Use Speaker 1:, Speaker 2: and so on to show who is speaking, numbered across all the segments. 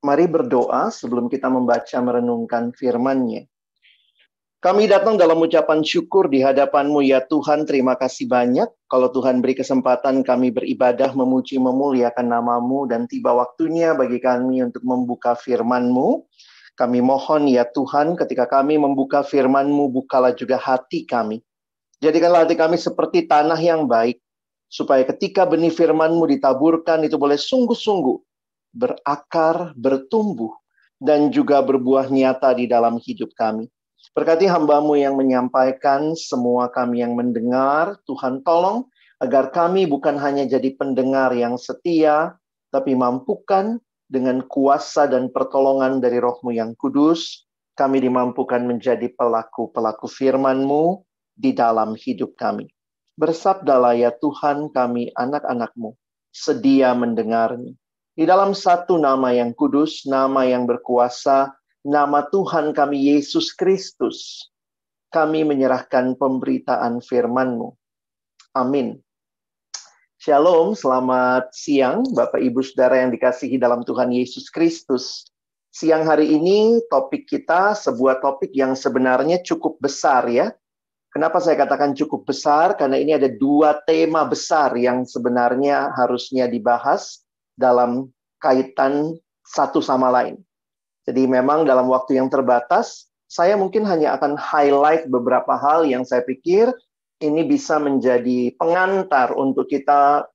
Speaker 1: Mari berdoa sebelum kita membaca merenungkan firman-Nya. Kami datang dalam ucapan syukur di hadapan-Mu ya Tuhan, terima kasih banyak. Kalau Tuhan beri kesempatan kami beribadah, memuji, memuliakan nama-Mu, dan tiba waktunya bagi kami untuk membuka firman-Mu. Kami mohon ya Tuhan, ketika kami membuka firman-Mu, bukalah juga hati kami. Jadikanlah hati kami seperti tanah yang baik, supaya ketika benih firman-Mu ditaburkan, itu boleh sungguh-sungguh berakar, bertumbuh, dan juga berbuah nyata di dalam hidup kami. Berkati hamba-Mu yang menyampaikan, semua kami yang mendengar, Tuhan tolong agar kami bukan hanya jadi pendengar yang setia, tapi mampukan dengan kuasa dan pertolongan dari Roh-Mu yang kudus, kami dimampukan menjadi pelaku-pelaku firman-Mu di dalam hidup kami. Bersabdalah ya Tuhan, kami anak-anak-Mu, sedia mendengarnya. Di dalam satu nama yang kudus, nama yang berkuasa, nama Tuhan kami Yesus Kristus, kami menyerahkan pemberitaan firman-Mu. Amin. Shalom, selamat siang Bapak Ibu Saudara yang dikasihi dalam Tuhan Yesus Kristus. Siang hari ini topik kita sebuah topik yang sebenarnya cukup besar ya. Kenapa saya katakan cukup besar? Karena ini ada dua tema besar yang sebenarnya harusnya dibahas dalam kaitan satu sama lain. Jadi memang dalam waktu yang terbatas, saya mungkin hanya akan highlight beberapa hal yang saya pikir ini bisa menjadi pengantar untuk kita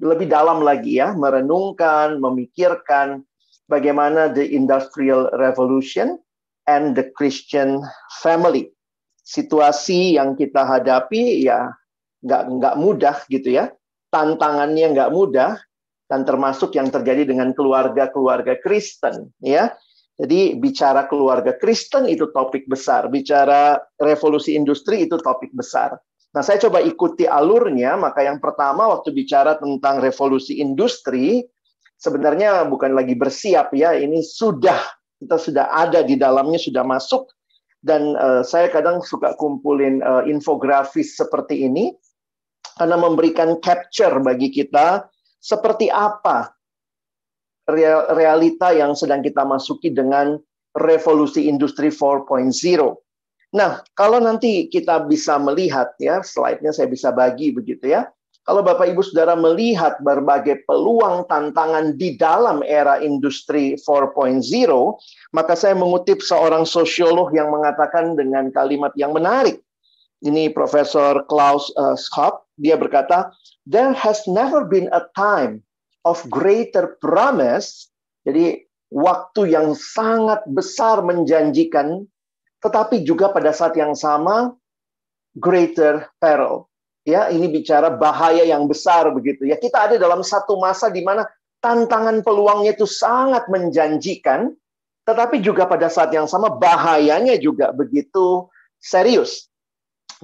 Speaker 1: lebih dalam lagi ya, merenungkan, memikirkan bagaimana the Industrial Revolution and the Christian family. Situasi yang kita hadapi ya nggak mudah gitu ya, tantangannya nggak mudah, dan termasuk yang terjadi dengan keluarga-keluarga Kristen ya. Jadi bicara keluarga Kristen itu topik besar, bicara revolusi industri itu topik besar. Nah, saya coba ikuti alurnya, maka yang pertama waktu bicara tentang revolusi industri, sebenarnya bukan lagi bersiap ya, ini kita sudah ada di dalamnya, sudah masuk, dan saya kadang suka kumpulin infografis seperti ini, karena memberikan capture bagi kita, seperti apa realita yang sedang kita masuki dengan revolusi industri 4.0. Nah, kalau nanti kita bisa melihat ya, slide-nya saya bisa bagi begitu ya. Kalau Bapak Ibu Saudara melihat berbagai peluang tantangan di dalam era industri 4.0, maka saya mengutip seorang sosiolog yang mengatakan dengan kalimat yang menarik. Ini Profesor Klaus Schwab, dia berkata, "There has never been a time of greater promise," jadi waktu yang sangat besar menjanjikan, tetapi juga pada saat yang sama greater peril. Ya, ini bicara bahaya yang besar begitu ya. Kita ada dalam satu masa di mana tantangan peluangnya itu sangat menjanjikan, tetapi juga pada saat yang sama bahayanya juga begitu serius.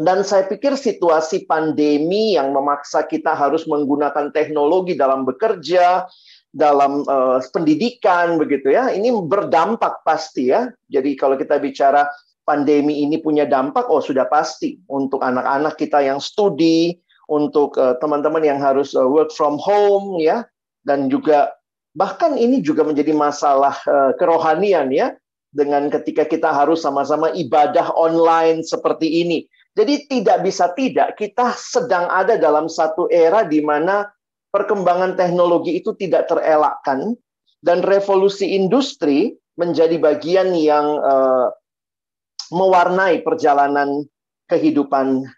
Speaker 1: Dan saya pikir situasi pandemi yang memaksa kita harus menggunakan teknologi dalam bekerja, dalam pendidikan begitu ya, ini berdampak pasti ya. Jadi kalau kita bicara pandemi ini punya dampak, oh sudah pasti untuk anak-anak kita yang studi, untuk teman-teman yang harus work from home ya, dan juga bahkan ini juga menjadi masalah kerohanian ya, dengan ketika kita harus sama-sama ibadah online seperti ini. Jadi tidak bisa tidak, kita sedang ada dalam satu era di mana perkembangan teknologi itu tidak terelakkan, dan revolusi industri menjadi bagian yang mewarnai perjalanan kehidupan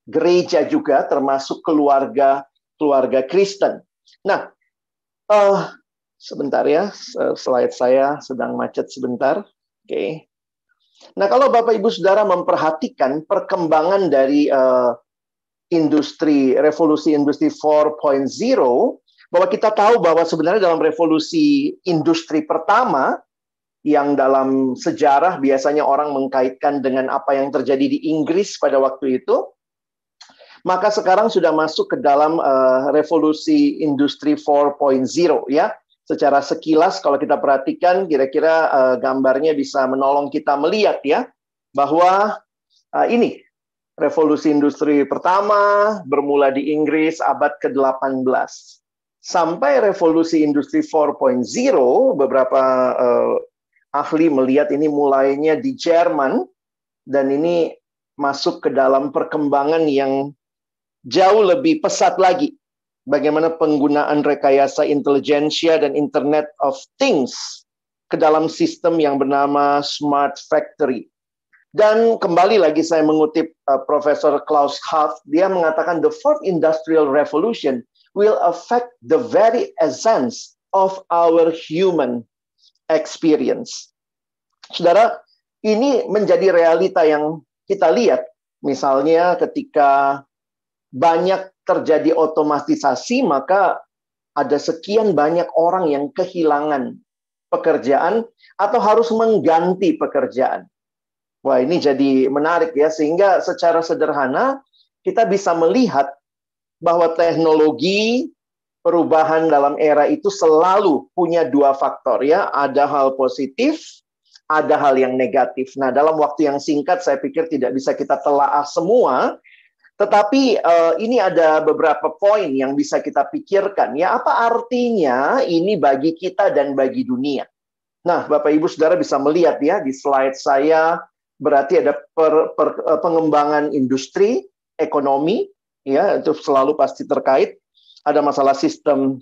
Speaker 1: gereja juga, termasuk keluarga Kristen. Nah, sebentar ya, slide saya sedang macet sebentar. Oke. Nah, kalau Bapak Ibu Saudara memperhatikan perkembangan dari revolusi industri 4.0, bahwa kita tahu bahwa sebenarnya dalam revolusi industri pertama, yang dalam sejarah biasanya orang mengkaitkan dengan apa yang terjadi di Inggris pada waktu itu, maka sekarang sudah masuk ke dalam revolusi industri 4.0 ya. Secara sekilas kalau kita perhatikan, kira-kira gambarnya bisa menolong kita melihat ya, bahwa ini revolusi industri pertama bermula di Inggris abad ke-18. Sampai revolusi industri 4.0, beberapa ahli melihat ini mulainya di Jerman, dan ini masuk ke dalam perkembangan yang jauh lebih pesat lagi. Bagaimana penggunaan rekayasa intelijensia dan Internet of Things ke dalam sistem yang bernama Smart Factory. Dan kembali lagi saya mengutip Profesor Klaus Haft, dia mengatakan the fourth industrial revolution will affect the very essence of our human experience. Saudara, ini menjadi realita yang kita lihat. Misalnya ketika banyak terjadi otomatisasi, maka ada sekian banyak orang yang kehilangan pekerjaan atau harus mengganti pekerjaan. Wah, ini jadi menarik ya, sehingga secara sederhana kita bisa melihat bahwa teknologi perubahan dalam era itu selalu punya dua faktor ya, ada hal positif, ada hal yang negatif. Nah, dalam waktu yang singkat saya pikir tidak bisa kita telaah semua, tetapi ini ada beberapa poin yang bisa kita pikirkan ya, apa artinya ini bagi kita dan bagi dunia. Nah, Bapak Ibu Saudara bisa melihat ya di slide saya, berarti ada pengembangan industri, ekonomi, ya itu selalu pasti terkait. Ada masalah sistem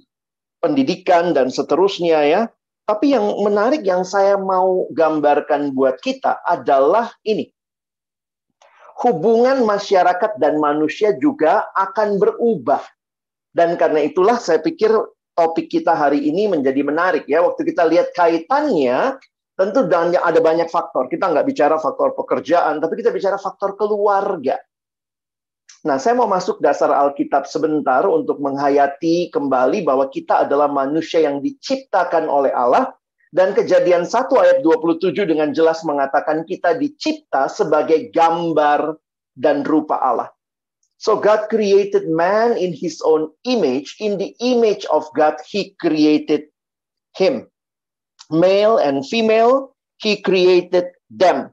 Speaker 1: pendidikan dan seterusnya ya. Tapi yang menarik yang saya mau gambarkan buat kita adalah ini. Hubungan masyarakat dan manusia juga akan berubah. Dan karena itulah saya pikir topik kita hari ini menjadi menarik ya. Waktu kita lihat kaitannya, tentu ada banyak faktor. Kita nggak bicara faktor pekerjaan, tapi kita bicara faktor keluarga. Nah, saya mau masuk dasar Alkitab sebentar untuk menghayati kembali bahwa kita adalah manusia yang diciptakan oleh Allah. Dan Kejadian 1 ayat 27 dengan jelas mengatakan kita dicipta sebagai gambar dan rupa Allah. So God created man in his own image. In the image of God, he created him. Male and female, he created them.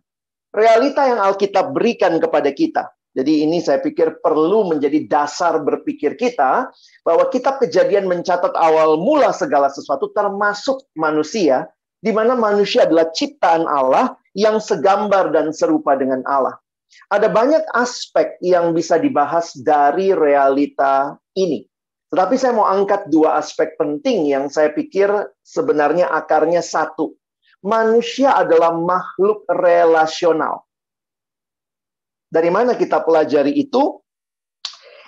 Speaker 1: Realita yang Alkitab berikan kepada kita. Jadi ini saya pikir perlu menjadi dasar berpikir kita, bahwa kitab Kejadian mencatat awal mula segala sesuatu termasuk manusia, di mana manusia adalah ciptaan Allah yang segambar dan serupa dengan Allah. Ada banyak aspek yang bisa dibahas dari realita ini. Tetapi saya mau angkat dua aspek penting yang saya pikir sebenarnya akarnya satu. Manusia adalah makhluk relasional. Dari mana kita pelajari itu?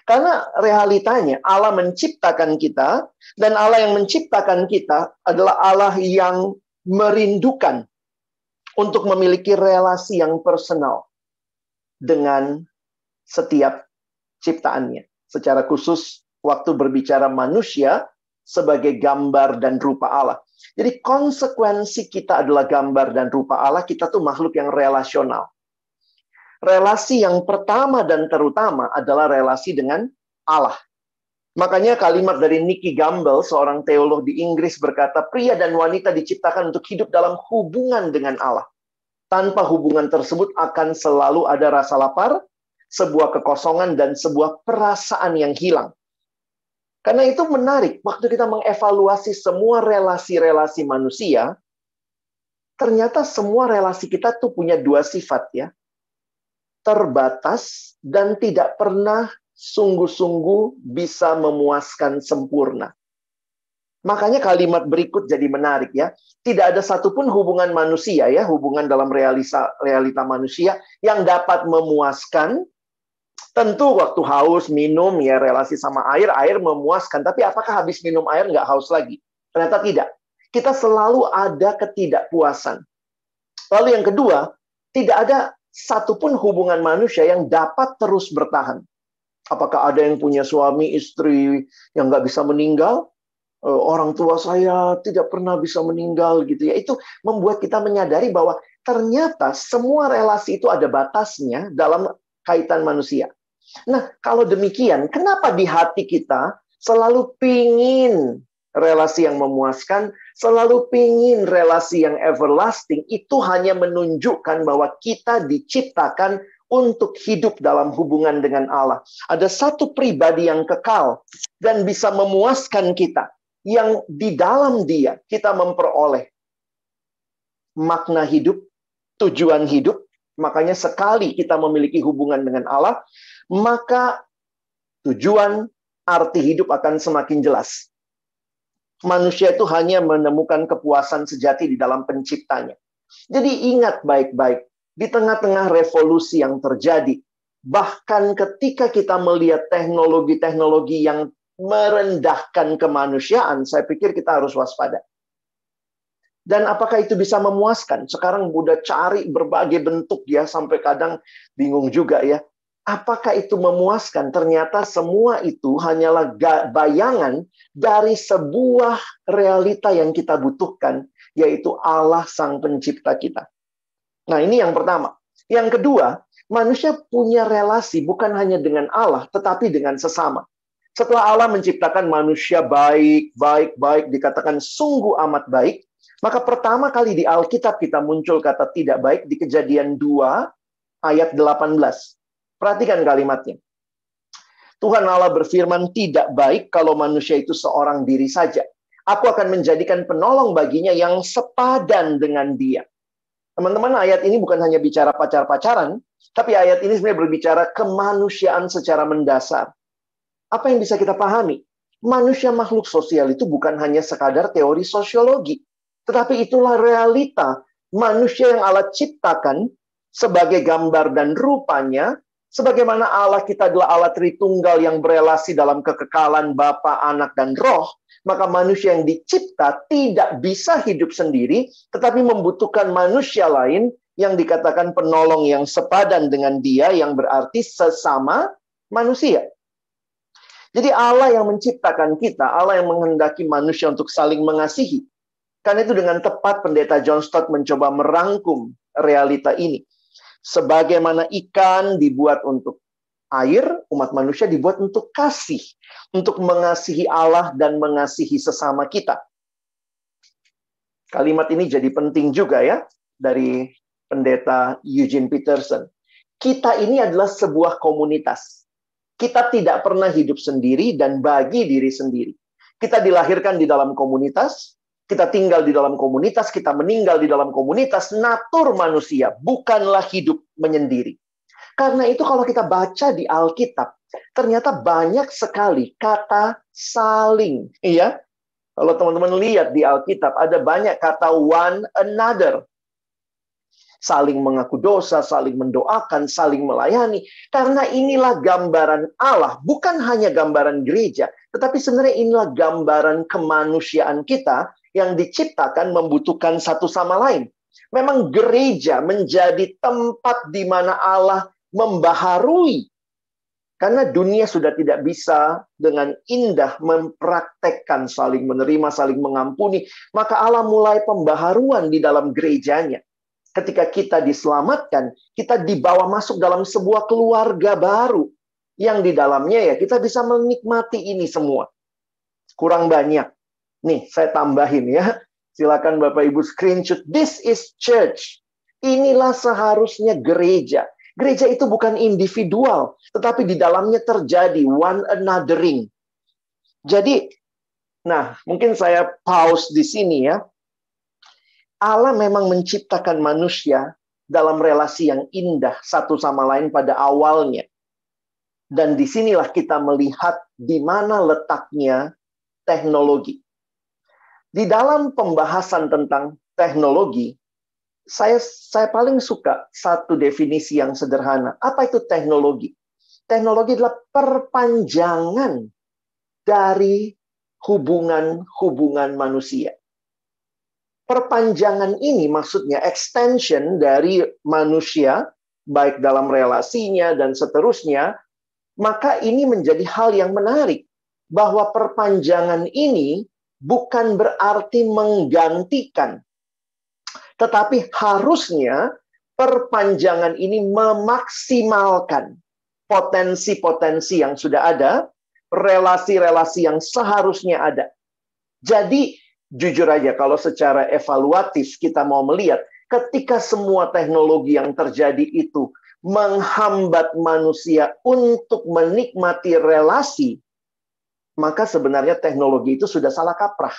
Speaker 1: Karena realitanya Allah menciptakan kita, dan Allah yang menciptakan kita adalah Allah yang merindukan untuk memiliki relasi yang personal dengan setiap ciptaannya. Secara khusus, waktu berbicara manusia sebagai gambar dan rupa Allah. Jadi konsekuensi kita adalah gambar dan rupa Allah, kita tuh makhluk yang relasional. Relasi yang pertama dan terutama adalah relasi dengan Allah. Makanya kalimat dari Nicky Gamble, seorang teolog di Inggris berkata, pria dan wanita diciptakan untuk hidup dalam hubungan dengan Allah. Tanpa hubungan tersebut akan selalu ada rasa lapar, sebuah kekosongan, dan sebuah perasaan yang hilang. Karena itu menarik, waktu kita mengevaluasi semua relasi-relasi manusia, ternyata semua relasi kita tuh punya dua sifat ya. Terbatas dan tidak pernah sungguh-sungguh bisa memuaskan sempurna. Makanya kalimat berikut jadi menarik ya. Tidak ada satupun hubungan manusia ya, hubungan dalam realita manusia yang dapat memuaskan. Tentu waktu haus, minum ya, relasi sama air memuaskan. Tapi apakah habis minum air nggak haus lagi? Ternyata tidak. Kita selalu ada ketidakpuasan. Lalu yang kedua, tidak ada satupun hubungan manusia yang dapat terus bertahan. Apakah ada yang punya suami, istri yang nggak bisa meninggal? Orang tua saya tidak pernah bisa meninggal gitu ya. Itu membuat kita menyadari bahwa ternyata semua relasi itu ada batasnya dalam kaitan manusia. Nah, kalau demikian, kenapa di hati kita selalu pingin relasi yang memuaskan, selalu pingin relasi yang everlasting? Itu hanya menunjukkan bahwa kita diciptakan untuk hidup dalam hubungan dengan Allah. Ada satu pribadi yang kekal dan bisa memuaskan kita, yang di dalam Dia kita memperoleh makna hidup, tujuan hidup. Makanya sekali kita memiliki hubungan dengan Allah, maka tujuan, arti hidup akan semakin jelas. Manusia itu hanya menemukan kepuasan sejati di dalam penciptanya. Jadi ingat baik-baik, di tengah-tengah revolusi yang terjadi, bahkan ketika kita melihat teknologi-teknologi yang merendahkan kemanusiaan, saya pikir kita harus waspada. Dan apakah itu bisa memuaskan? Sekarang udah cari berbagai bentuk ya, sampai kadang bingung juga ya. Apakah itu memuaskan? Ternyata semua itu hanyalah bayangan dari sebuah realita yang kita butuhkan, yaitu Allah Sang Pencipta kita. Nah, ini yang pertama. Yang kedua, manusia punya relasi bukan hanya dengan Allah, tetapi dengan sesama. Setelah Allah menciptakan manusia baik, dikatakan sungguh amat baik, maka pertama kali di Alkitab kita muncul kata tidak baik di Kejadian 2 ayat 18. Perhatikan kalimatnya. Tuhan Allah berfirman, tidak baik kalau manusia itu seorang diri saja. Aku akan menjadikan penolong baginya yang sepadan dengan dia. Teman-teman, ayat ini bukan hanya bicara pacar-pacaran, tapi ayat ini sebenarnya berbicara kemanusiaan secara mendasar. Apa yang bisa kita pahami? Manusia makhluk sosial itu bukan hanya sekadar teori sosiologi, tetapi itulah realita manusia yang Allah ciptakan sebagai gambar dan rupanya, sebagaimana Allah kita adalah Allah Tritunggal yang berelasi dalam kekekalan Bapa, Anak, dan Roh, maka manusia yang dicipta tidak bisa hidup sendiri, tetapi membutuhkan manusia lain yang dikatakan penolong yang sepadan dengan dia, yang berarti sesama manusia. Jadi Allah yang menciptakan kita, Allah yang menghendaki manusia untuk saling mengasihi. Karena itu dengan tepat Pendeta John Stott mencoba merangkum realita ini. Sebagaimana ikan dibuat untuk air, umat manusia dibuat untuk kasih. Untuk mengasihi Allah dan mengasihi sesama kita. Kalimat ini jadi penting juga ya, dari Pendeta Eugene Peterson. Kita ini adalah sebuah komunitas. Kita tidak pernah hidup sendiri dan bagi diri sendiri. Kita dilahirkan di dalam komunitas, kita tinggal di dalam komunitas, kita meninggal di dalam komunitas. Natur manusia bukanlah hidup menyendiri. Karena itu kalau kita baca di Alkitab, ternyata banyak sekali kata saling. Iya, kalau teman-teman lihat di Alkitab, ada banyak kata one another. Saling mengaku dosa, saling mendoakan, saling melayani. Karena inilah gambaran Allah, bukan hanya gambaran gereja, tetapi sebenarnya inilah gambaran kemanusiaan kita yang diciptakan membutuhkan satu sama lain. Memang gereja menjadi tempat di mana Allah membaharui. Karena dunia sudah tidak bisa dengan indah mempraktekkan saling menerima, saling mengampuni. Maka Allah mulai pembaharuan di dalam gerejanya. Ketika kita diselamatkan, kita dibawa masuk dalam sebuah keluarga baru. Yang di dalamnya ya kita bisa menikmati ini semua. Kurang banyak. Nih, saya tambahin ya. Silakan Bapak Ibu screenshot. This is church. Inilah seharusnya gereja. Gereja itu bukan individual, tetapi di dalamnya terjadi one anothering. Jadi, nah, mungkin saya pause di sini ya. Allah memang menciptakan manusia dalam relasi yang indah satu sama lain pada awalnya. Dan disinilah kita melihat di mana letaknya teknologi. Di dalam pembahasan tentang teknologi, saya paling suka satu definisi yang sederhana. Apa itu teknologi? Teknologi adalah perpanjangan dari hubungan-hubungan manusia. Perpanjangan ini maksudnya extension dari manusia, baik dalam relasinya dan seterusnya, maka ini menjadi hal yang menarik. Bahwa perpanjangan ini bukan berarti menggantikan. Tetapi harusnya perpanjangan ini memaksimalkan potensi-potensi yang sudah ada, relasi-relasi yang seharusnya ada. Jadi, jujur aja, kalau secara evaluatif kita mau melihat, ketika semua teknologi yang terjadi itu menghambat manusia untuk menikmati relasi, maka sebenarnya teknologi itu sudah salah kaprah.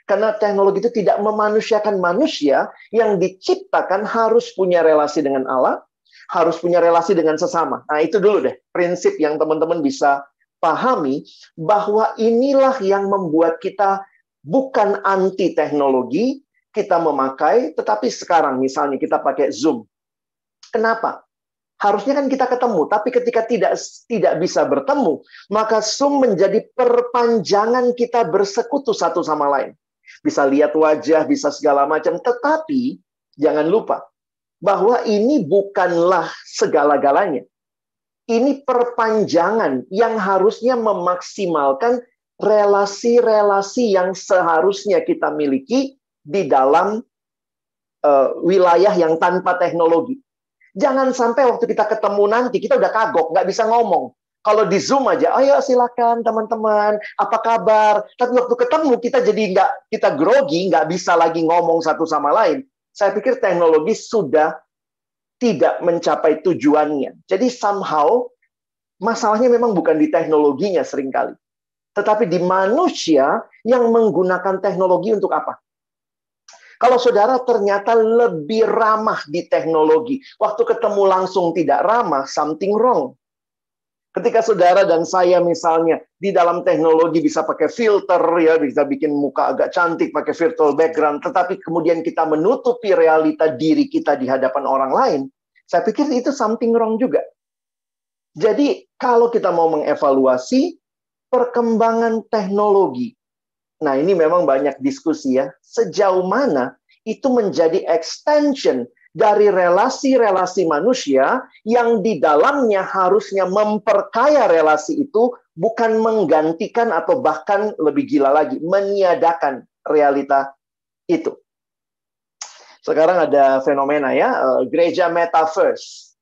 Speaker 1: Karena teknologi itu tidak memanusiakan manusia yang diciptakan harus punya relasi dengan Allah, harus punya relasi dengan sesama. Nah, itu dulu deh, prinsip yang teman-teman bisa pahami, bahwa inilah yang membuat kita bukan anti teknologi, kita memakai, tetapi sekarang misalnya kita pakai Zoom. Kenapa? Harusnya kan kita ketemu, tapi ketika tidak bisa bertemu, maka Zoom menjadi perpanjangan kita bersekutu satu sama lain. Bisa lihat wajah, bisa segala macam. Tetapi, jangan lupa, bahwa ini bukanlah segala-galanya. Ini perpanjangan yang harusnya memaksimalkan relasi-relasi yang seharusnya kita miliki di dalam wilayah yang tanpa teknologi. Jangan sampai waktu kita ketemu nanti, kita udah kagok, nggak bisa ngomong. Kalau di Zoom aja, ayo silakan teman-teman, apa kabar? Tapi waktu ketemu kita jadi kita grogi, nggak bisa lagi ngomong satu sama lain. Saya pikir teknologi sudah tidak mencapai tujuannya. Jadi somehow masalahnya memang bukan di teknologinya seringkali, tetapi di manusia yang menggunakan teknologi untuk apa? Kalau saudara ternyata lebih ramah di teknologi, waktu ketemu langsung tidak ramah, something wrong. Ketika saudara dan saya misalnya di dalam teknologi bisa pakai filter, ya bisa bikin muka agak cantik pakai virtual background, tetapi kemudian kita menutupi realita diri kita di hadapan orang lain, saya pikir itu something wrong juga. Jadi kalau kita mau mengevaluasi perkembangan teknologi, nah ini memang banyak diskusi ya, sejauh mana itu menjadi extension dari relasi-relasi manusia yang di dalamnya harusnya memperkaya relasi itu, bukan menggantikan atau bahkan lebih gila lagi, meniadakan realita itu. Sekarang ada fenomena ya, gereja metaverse.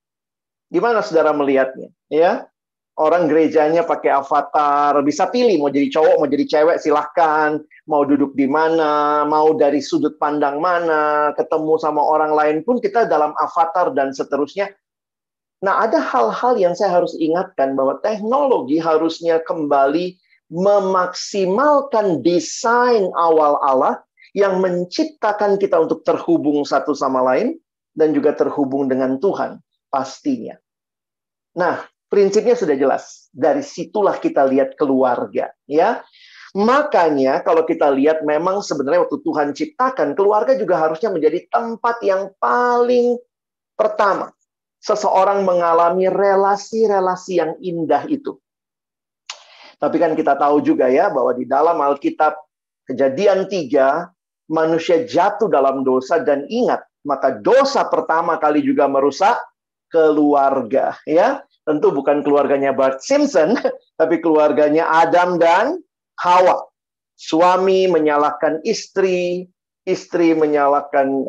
Speaker 1: Gimana saudara melihatnya? Ya, orang gerejanya pakai avatar, bisa pilih mau jadi cowok, mau jadi cewek, silahkan. Mau duduk di mana, mau dari sudut pandang mana, ketemu sama orang lain pun kita dalam avatar dan seterusnya. Nah, ada hal-hal yang saya harus ingatkan bahwa teknologi harusnya kembali memaksimalkan desain awal Allah yang menciptakan kita untuk terhubung satu sama lain dan juga terhubung dengan Tuhan pastinya. Nah, prinsipnya sudah jelas. Dari situlah kita lihat keluarga, ya. Makanya kalau kita lihat memang sebenarnya waktu Tuhan ciptakan, keluarga juga harusnya menjadi tempat yang paling pertama seseorang mengalami relasi-relasi yang indah itu. Tapi kan kita tahu juga ya bahwa di dalam Alkitab Kejadian 3, manusia jatuh dalam dosa, dan ingat, maka dosa pertama kali juga merusak keluarga, ya. Tentu bukan keluarganya Bart Simpson, tapi keluarganya Adam dan Hawa. Suami menyalahkan istri, istri menyalahkan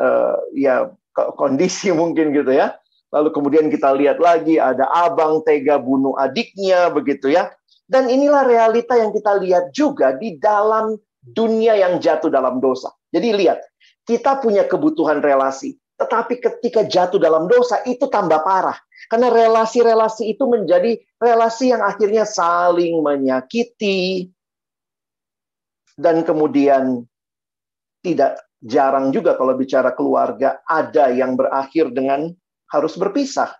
Speaker 1: kondisi mungkin gitu ya. Lalu kemudian kita lihat lagi ada abang tega bunuh adiknya begitu ya. Dan inilah realita yang kita lihat juga di dalam dunia yang jatuh dalam dosa. Jadi lihat, kita punya kebutuhan relasi, tetapi ketika jatuh dalam dosa itu tambah parah. Karena relasi-relasi itu menjadi relasi yang akhirnya saling menyakiti. Dan kemudian tidak jarang juga kalau bicara keluarga, ada yang berakhir dengan harus berpisah.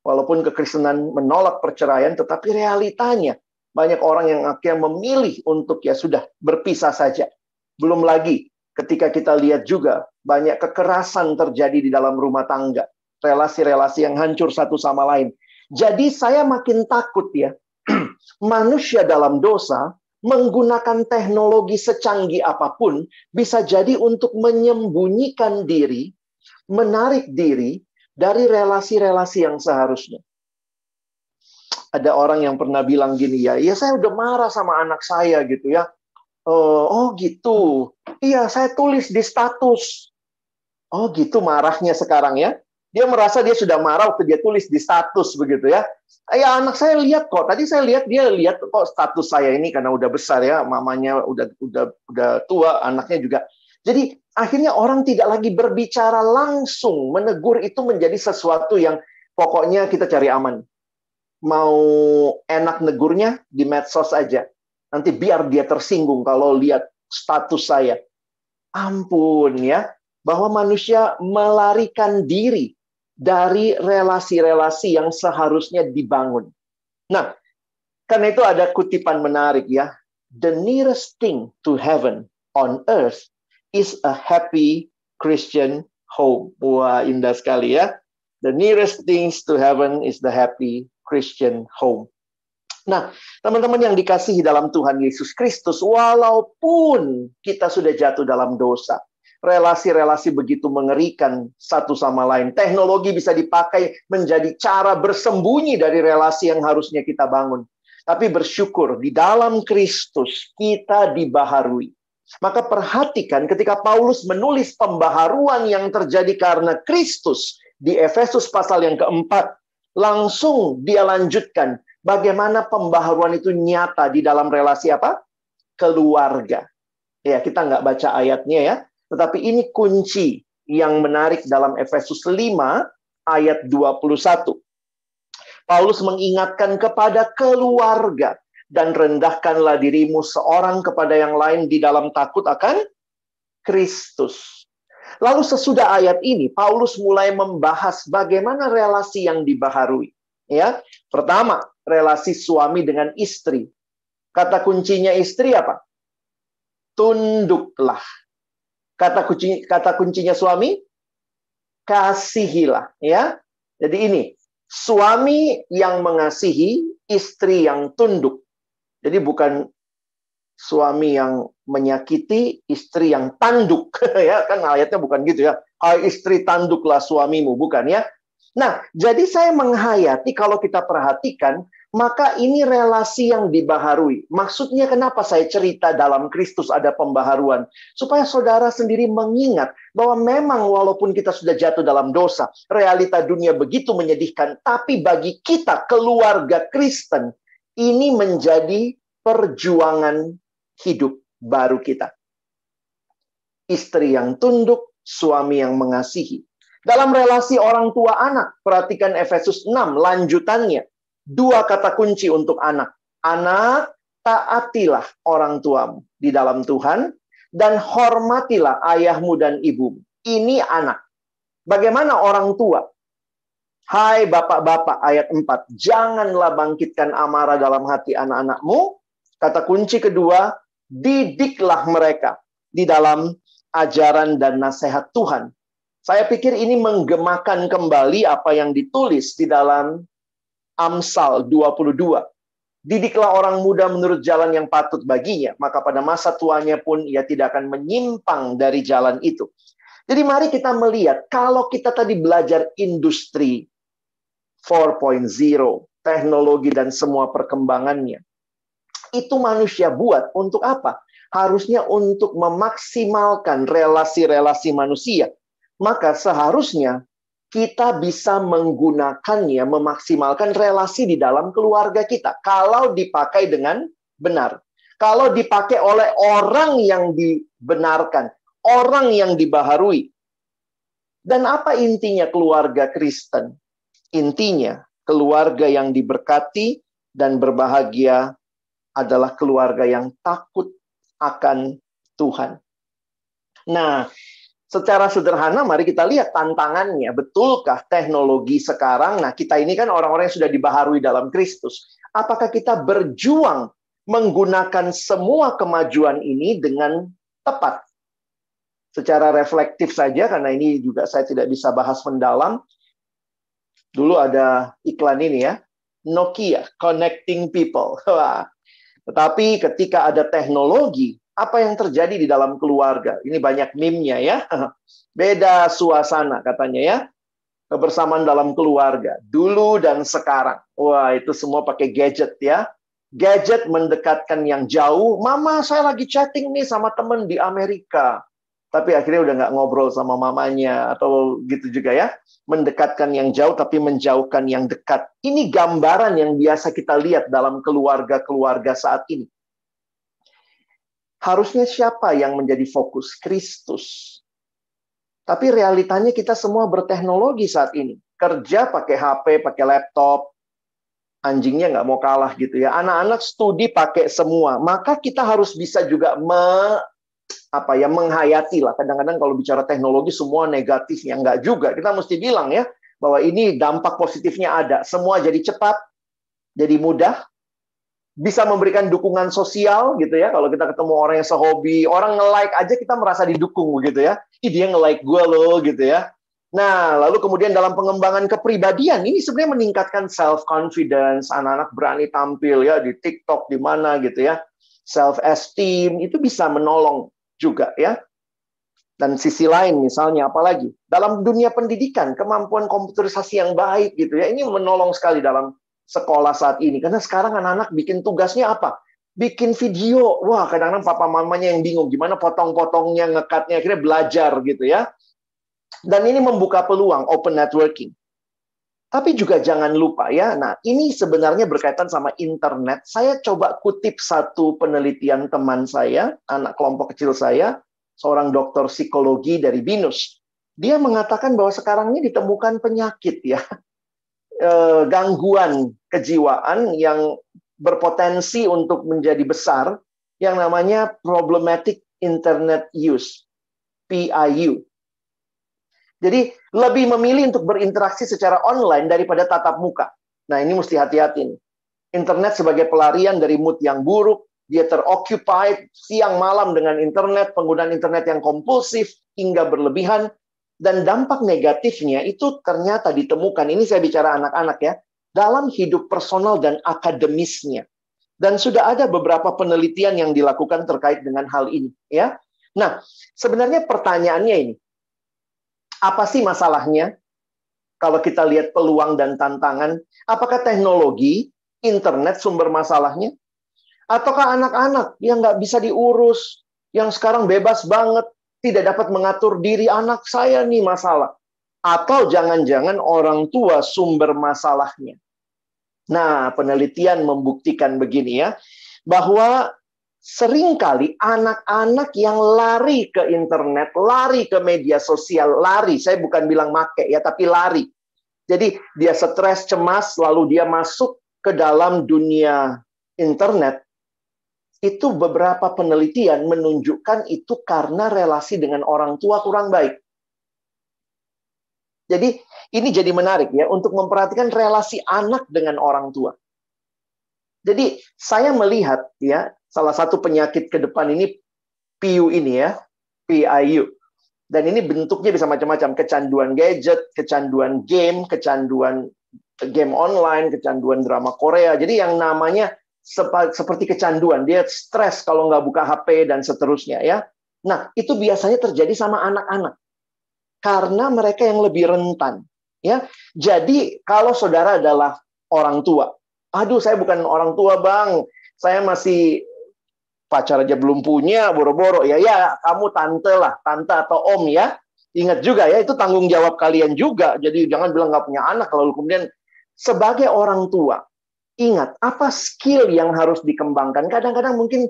Speaker 1: Walaupun kekristenan menolak perceraian, tetapi realitanya banyak orang yang akhirnya memilih untuk ya sudah berpisah saja. Belum lagi ketika kita lihat juga banyak kekerasan terjadi di dalam rumah tangga. Relasi-relasi yang hancur satu sama lain. Jadi saya makin takut ya, manusia dalam dosa menggunakan teknologi secanggih apapun bisa jadi untuk menyembunyikan diri, menarik diri dari relasi-relasi yang seharusnya. Ada orang yang pernah bilang gini ya saya udah marah sama anak saya gitu ya. Oh gitu, iya saya tulis di status. Oh gitu marahnya sekarang ya. Dia merasa dia sudah marah waktu dia tulis di status begitu ya. Ya anak saya lihat kok. Tadi saya lihat dia lihat kok status saya ini karena udah besar ya, mamanya udah tua, anaknya juga. Jadi akhirnya orang tidak lagi berbicara langsung, menegur itu menjadi sesuatu yang Pokoknya kita cari aman. Mau enak negurnya di medsos aja. Nanti biar dia tersinggung kalau lihat status saya. Ampun ya, bahwa manusia melarikan diri dari relasi-relasi yang seharusnya dibangun. Nah, karena itu ada kutipan menarik ya. The nearest thing to heaven on earth is a happy Christian home. Wah, indah sekali ya. The nearest things to heaven is the happy Christian home. Nah, teman-teman yang dikasihi dalam Tuhan Yesus Kristus, walaupun kita sudah jatuh dalam dosa, relasi-relasi begitu mengerikan satu sama lain. Teknologi bisa dipakai menjadi cara bersembunyi dari relasi yang harusnya kita bangun. Tapi bersyukur, di dalam Kristus kita dibaharui. Maka perhatikan ketika Paulus menulis pembaharuan yang terjadi karena Kristus di Efesus pasal yang keempat, langsung dia lanjutkan bagaimana pembaharuan itu nyata di dalam relasi apa? Keluarga. Ya, kita nggak baca ayatnya ya, tetapi ini kunci yang menarik dalam Efesus 5 ayat 21. Paulus mengingatkan kepada keluarga, dan rendahkanlah dirimu seorang kepada yang lain di dalam takut akan Kristus. Lalu sesudah ayat ini, Paulus mulai membahas bagaimana relasi yang dibaharui. Ya, pertama, relasi suami dengan istri. Kata kuncinya istri apa? Tunduklah. Kata kuncinya suami, kasihilah. Ya, jadi ini suami yang mengasihi, istri yang tunduk. Jadi bukan suami yang menyakiti, istri yang tanduk. Ya, kan ayatnya bukan gitu ya. Hai istri, tanduklah suamimu, bukan ya. Nah, jadi saya menghayati kalau kita perhatikan, maka ini relasi yang dibaharui. Maksudnya kenapa saya cerita dalam Kristus ada pembaharuan? Supaya saudara sendiri mengingat bahwa memang walaupun kita sudah jatuh dalam dosa, realita dunia begitu menyedihkan, tapi bagi kita keluarga Kristen, ini menjadi perjuangan hidup baru kita. Istri yang tunduk, suami yang mengasihi. Dalam relasi orang tua anak, perhatikan Efesus 6 lanjutannya. 2 kata kunci untuk anak. Anak, taatilah orang tuamu di dalam Tuhan, dan hormatilah ayahmu dan ibumu. Ini anak. Bagaimana orang tua? Hai bapak-bapak, ayat 4. Janganlah bangkitkan amarah dalam hati anak-anakmu. Kata kunci kedua, didiklah mereka di dalam ajaran dan nasihat Tuhan. Saya pikir ini menggemakan kembali apa yang ditulis di dalam Amsal 22. Didiklah orang muda menurut jalan yang patut baginya, maka pada masa tuanya pun ia tidak akan menyimpang dari jalan itu. Jadi mari kita melihat, kalau kita tadi belajar industri 4.0, teknologi dan semua perkembangannya, itu manusia buat untuk apa? Harusnya untuk memaksimalkan relasi-relasi manusia. Maka seharusnya kita bisa menggunakannya, memaksimalkan relasi di dalam keluarga kita. Kalau dipakai dengan benar. Kalau dipakai oleh orang yang dibenarkan, orang yang dibaharui. Dan apa intinya keluarga Kristen? Intinya, keluarga yang diberkati dan berbahagia adalah keluarga yang takut akan Tuhan. Nah, secara sederhana mari kita lihat tantangannya. Betulkah teknologi sekarang? Nah, kita ini kan orang-orang yang sudah dibaharui dalam Kristus. Apakah kita berjuang menggunakan semua kemajuan ini dengan tepat? Secara reflektif saja, karena ini juga saya tidak bisa bahas mendalam. Dulu ada iklan ini ya, Nokia, Connecting People. Wah. Tetapi ketika ada teknologi, apa yang terjadi di dalam keluarga? Ini banyak meme-nya ya. Beda suasana katanya ya. Kebersamaan dalam keluarga. Dulu dan sekarang. Wah, itu semua pakai gadget ya. Gadget mendekatkan yang jauh. Mama, saya lagi chatting nih sama temen di Amerika. Tapi akhirnya udah nggak ngobrol sama mamanya. Atau gitu juga ya. Mendekatkan yang jauh tapi menjauhkan yang dekat. Ini gambaran yang biasa kita lihat dalam keluarga-keluarga saat ini. Harusnya siapa yang menjadi fokus? Kristus. Tapi realitanya kita semua berteknologi saat ini. kerja pakai HP, pakai laptop, anjingnya nggak mau kalah gitu ya. Anak-anak studi pakai semua. Maka kita harus bisa juga menghayati lah. Kadang-kadang kalau bicara teknologi semua negatifnya. Nggak juga. Kita mesti bilang ya, bahwa ini dampak positifnya ada. Semua jadi cepat, jadi mudah, bisa memberikan dukungan sosial gitu ya. Kalau kita ketemu orang yang sehobi, orang nge-like aja kita merasa didukung begitu ya. Ih, dia nge-like gue loh gitu ya. Nah, lalu kemudian dalam pengembangan kepribadian, ini sebenarnya meningkatkan self-confidence, anak-anak berani tampil ya di TikTok, di mana gitu ya. Self-esteem, itu bisa menolong juga ya. Dan sisi lain misalnya apalagi, dalam dunia pendidikan, kemampuan komputerisasi yang baik gitu ya, ini menolong sekali dalam sekolah saat ini. Karena sekarang anak-anak bikin tugasnya apa? Bikin video. Wah, kadang-kadang papa mamanya yang bingung, gimana potong-potongnya, ngekatnya, akhirnya belajar gitu ya. Dan ini membuka peluang, open networking. Tapi juga jangan lupa ya, nah ini sebenarnya berkaitan sama internet. Saya coba kutip satu penelitian teman saya, anak kelompok kecil saya, seorang dokter psikologi dari BINUS. Dia mengatakan bahwa sekarang ini ditemukan penyakit ya, gangguan kejiwaan yang berpotensi untuk menjadi besar, yang namanya problematic internet use, PIU. Jadi lebih memilih untuk berinteraksi secara online daripada tatap muka. Nah, ini mesti hati-hati nih. Internet sebagai pelarian dari mood yang buruk, dia teroccupied siang malam dengan internet, penggunaan internet yang kompulsif hingga berlebihan, dan dampak negatifnya itu ternyata ditemukan, ini saya bicara anak-anak ya, dalam hidup personal dan akademisnya. Dan sudah ada beberapa penelitian yang dilakukan terkait dengan hal ini ya. Nah, sebenarnya pertanyaannya ini, apa sih masalahnya? Kalau kita lihat peluang dan tantangan, apakah teknologi, internet sumber masalahnya? Ataukah anak-anak yang nggak bisa diurus, yang sekarang bebas banget, tidak dapat mengatur diri, anak saya nih masalah? Atau jangan-jangan orang tua sumber masalahnya? Nah, penelitian membuktikan begini ya, bahwa seringkali anak-anak yang lari ke internet, lari ke media sosial, lari, saya bukan bilang make ya, tapi lari. Jadi dia stres, cemas, lalu dia masuk ke dalam dunia internet. Itu beberapa penelitian menunjukkan itu karena relasi dengan orang tua kurang baik. Jadi ini jadi menarik ya, untuk memperhatikan relasi anak dengan orang tua. Jadi saya melihat ya, salah satu penyakit ke depan ini PIU ini ya, PIU. Dan ini bentuknya bisa macam-macam, kecanduan gadget, kecanduan game online, kecanduan drama Korea. Jadi yang namanya seperti kecanduan, dia stres kalau nggak buka HP dan seterusnya ya. Nah, itu biasanya terjadi sama anak-anak. Karena mereka yang lebih rentan ya. Jadi kalau saudara adalah orang tua, aduh, saya bukan orang tua, Bang. Saya masih pacar aja belum punya, boro-boro. Ya, kamu tante lah, tante atau om ya. Ingat juga ya, itu tanggung jawab kalian juga. Jadi jangan bilang nggak punya anak, lalu kemudian sebagai orang tua, ingat, apa skill yang harus dikembangkan. Kadang-kadang mungkin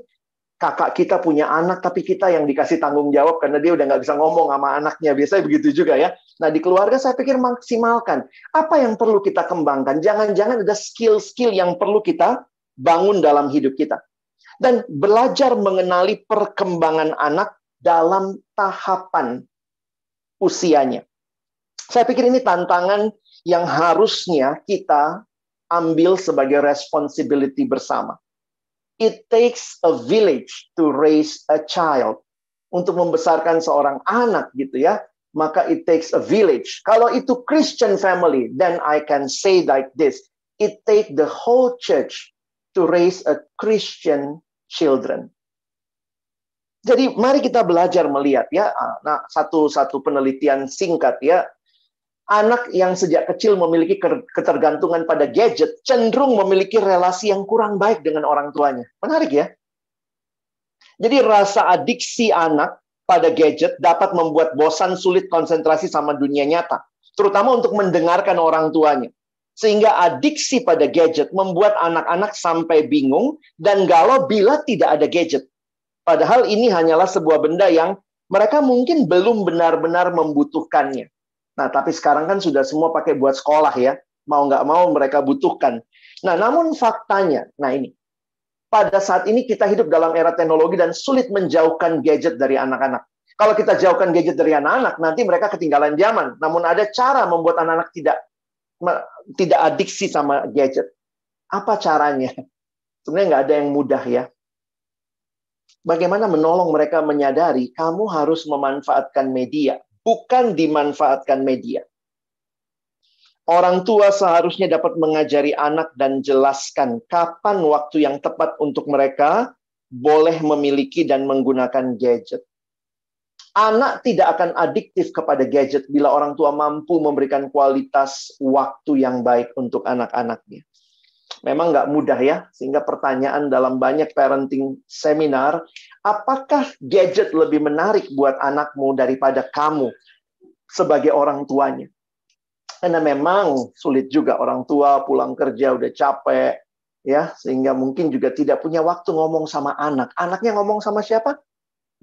Speaker 1: kakak kita punya anak, tapi kita yang dikasih tanggung jawab karena dia udah nggak bisa ngomong sama anaknya. Biasanya begitu juga ya. Nah, di keluarga saya pikir maksimalkan. Apa yang perlu kita kembangkan? Jangan-jangan ada skill-skill yang perlu kita bangun dalam hidup kita. Dan belajar mengenali perkembangan anak dalam tahapan usianya. Saya pikir ini tantangan yang harusnya kita ambil sebagai responsibility bersama. It takes a village to raise a child. Untuk membesarkan seorang anak gitu ya, maka it takes a village. Kalau itu Christian family, then I can say like this, it takes the whole church to raise a Christian children. Jadi mari kita belajar melihat ya. Nah, satu penelitian singkat ya. Anak yang sejak kecil memiliki ketergantungan pada gadget cenderung memiliki relasi yang kurang baik dengan orang tuanya. Menarik ya. Jadi rasa adiksi anak pada gadget dapat membuat bosan, sulit konsentrasi sama dunia nyata. Terutama untuk mendengarkan orang tuanya. Sehingga adiksi pada gadget membuat anak-anak sampai bingung dan galau bila tidak ada gadget. Padahal ini hanyalah sebuah benda yang mereka mungkin belum benar-benar membutuhkannya. Nah, tapi sekarang kan sudah semua pakai buat sekolah ya. Mau nggak mau mereka butuhkan. Nah, namun faktanya, nah ini. Pada saat ini kita hidup dalam era teknologi dan sulit menjauhkan gadget dari anak-anak. Kalau kita jauhkan gadget dari anak-anak, nanti mereka ketinggalan zaman. Namun ada cara membuat anak-anak tidak adiksi sama gadget. Apa caranya? Sebenarnya nggak ada yang mudah ya. Bagaimana menolong mereka menyadari kamu harus memanfaatkan media, bukan dimanfaatkan media. Orang tua seharusnya dapat mengajari anak dan jelaskan kapan waktu yang tepat untuk mereka boleh memiliki dan menggunakan gadget. Anak tidak akan adiktif kepada gadget bila orang tua mampu memberikan kualitas waktu yang baik untuk anak-anaknya. Memang nggak mudah ya, sehingga pertanyaan dalam banyak parenting seminar, apakah gadget lebih menarik buat anakmu daripada kamu sebagai orang tuanya? Karena memang sulit juga, orang tua pulang kerja udah capek, ya, sehingga mungkin juga tidak punya waktu ngomong sama anak. Anaknya ngomong sama siapa?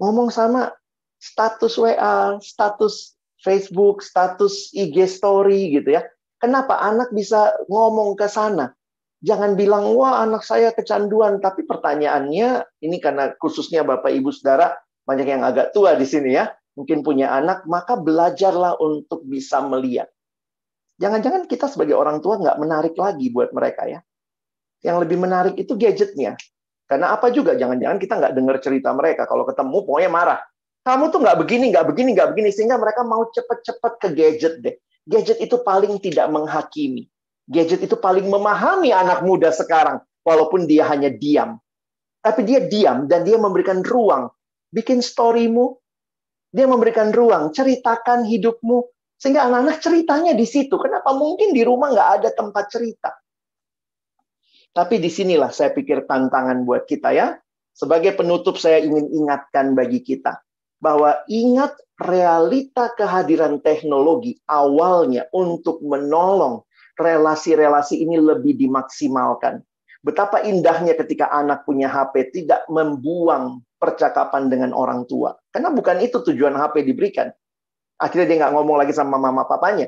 Speaker 1: Ngomong sama status WA, status Facebook, status IG story gitu ya. Kenapa anak bisa ngomong ke sana? Jangan bilang, wah anak saya kecanduan. Tapi pertanyaannya, ini karena khususnya Bapak Ibu Saudara, banyak yang agak tua di sini ya, mungkin punya anak, maka belajarlah untuk bisa melihat. Jangan-jangan kita sebagai orang tua nggak menarik lagi buat mereka ya. Yang lebih menarik itu gadgetnya. Karena apa juga, jangan-jangan kita nggak dengar cerita mereka. Kalau ketemu, pokoknya marah. Kamu tuh nggak begini, nggak begini, nggak begini. Sehingga mereka mau cepet-cepet ke gadget deh. Gadget itu paling tidak menghakimi. Gadget itu paling memahami anak muda sekarang. Walaupun dia hanya diam. Tapi dia diam dan dia memberikan ruang. Bikin storymu. Dia memberikan ruang. Ceritakan hidupmu. Sehingga anak-anak ceritanya di situ. Kenapa? Mungkin di rumah nggak ada tempat cerita. Tapi disinilah saya pikir tantangan buat kita ya. Sebagai penutup saya ingin ingatkan bagi kita. Bahwa ingat realita kehadiran teknologi awalnya untuk menolong relasi-relasi ini lebih dimaksimalkan. Betapa indahnya ketika anak punya HP tidak membuang percakapan dengan orang tua. Karena bukan itu tujuan HP diberikan. Akhirnya dia nggak ngomong lagi sama mama papanya.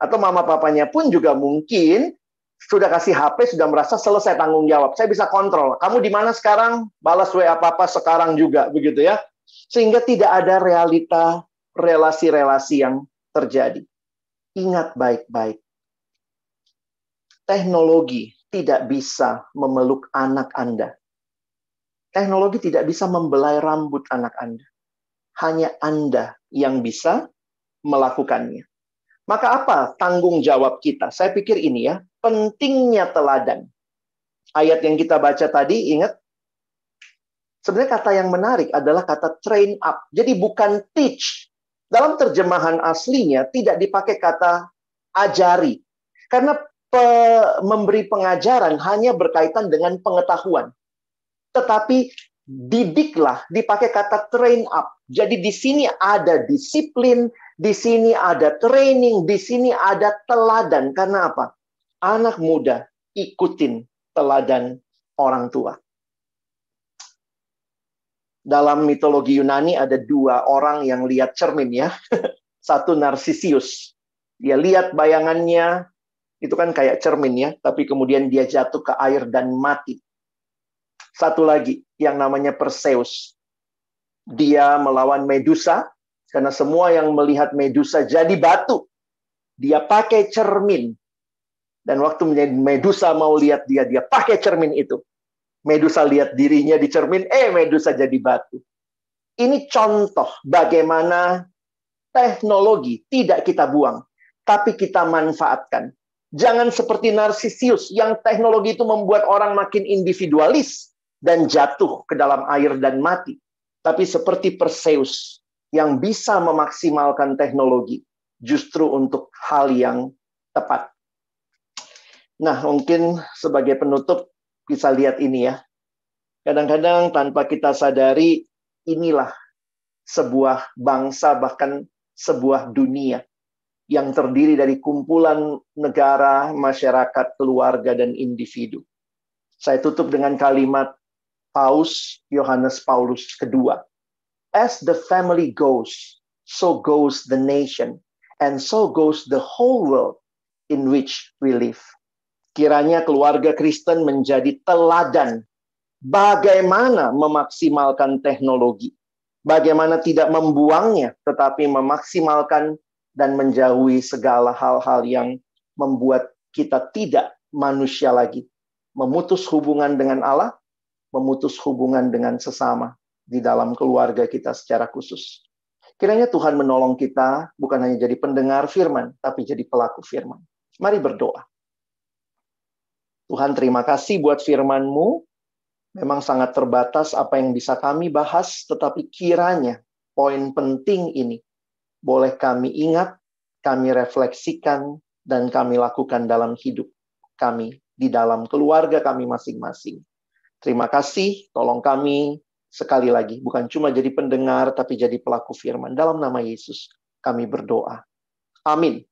Speaker 1: Atau mama papanya pun juga mungkin sudah kasih HP, sudah merasa selesai tanggung jawab. Saya bisa kontrol. Kamu di mana sekarang? Balas WA papa sekarang juga. Begitu ya. Sehingga tidak ada realita relasi-relasi yang terjadi. Ingat baik-baik. Teknologi tidak bisa memeluk anak Anda. Teknologi tidak bisa membelai rambut anak Anda. Hanya Anda yang bisa melakukannya. Maka apa tanggung jawab kita? Saya pikir ini ya, pentingnya teladan. Ayat yang kita baca tadi, ingat? Sebenarnya kata yang menarik adalah kata train up. Jadi bukan teach. Dalam terjemahan aslinya tidak dipakai kata ajari. Karena memberi pengajaran hanya berkaitan dengan pengetahuan. Tetapi didiklah dipakai kata train up. Jadi di sini ada disiplin, di sini ada training, di sini ada teladan. Karena apa? Anak muda ikutin teladan orang tua. Dalam mitologi Yunani ada dua orang yang lihat cermin ya. Satu Narsisius. Dia lihat bayangannya, itu kan kayak cermin ya, tapi kemudian dia jatuh ke air dan mati. Satu lagi yang namanya Perseus. Dia melawan Medusa, karena semua yang melihat Medusa jadi batu. Dia pakai cermin. Dan waktu Medusa mau lihat dia pakai cermin itu. Medusa lihat dirinya di cermin, Medusa jadi batu. Ini contoh bagaimana teknologi tidak kita buang, tapi kita manfaatkan. Jangan seperti Narsisius, yang teknologi itu membuat orang makin individualis dan jatuh ke dalam air dan mati. Tapi seperti Perseus, yang bisa memaksimalkan teknologi justru untuk hal yang tepat. Nah, mungkin sebagai penutup bisa lihat ini ya. Kadang-kadang tanpa kita sadari, inilah sebuah bangsa, bahkan sebuah dunia yang terdiri dari kumpulan negara, masyarakat, keluarga, dan individu. Saya tutup dengan kalimat Paus Yohanes Paulus II. As the family goes, so goes the nation. and so goes the whole world in which we live. Kiranya keluarga Kristen menjadi teladan bagaimana memaksimalkan teknologi, bagaimana tidak membuangnya, tetapi memaksimalkan dan menjauhi segala hal-hal yang membuat kita tidak manusia lagi. Memutus hubungan dengan Allah, memutus hubungan dengan sesama di dalam keluarga kita secara khusus. Kiranya Tuhan menolong kita bukan hanya jadi pendengar firman, tapi jadi pelaku firman. Mari berdoa. Tuhan, terima kasih buat firman-Mu. Memang sangat terbatas apa yang bisa kami bahas, tetapi kiranya poin penting ini boleh kami ingat, kami refleksikan, dan kami lakukan dalam hidup kami, di dalam keluarga kami masing-masing. Terima kasih, tolong kami sekali lagi, bukan cuma jadi pendengar, tapi jadi pelaku firman. Dalam nama Yesus, kami berdoa. Amin.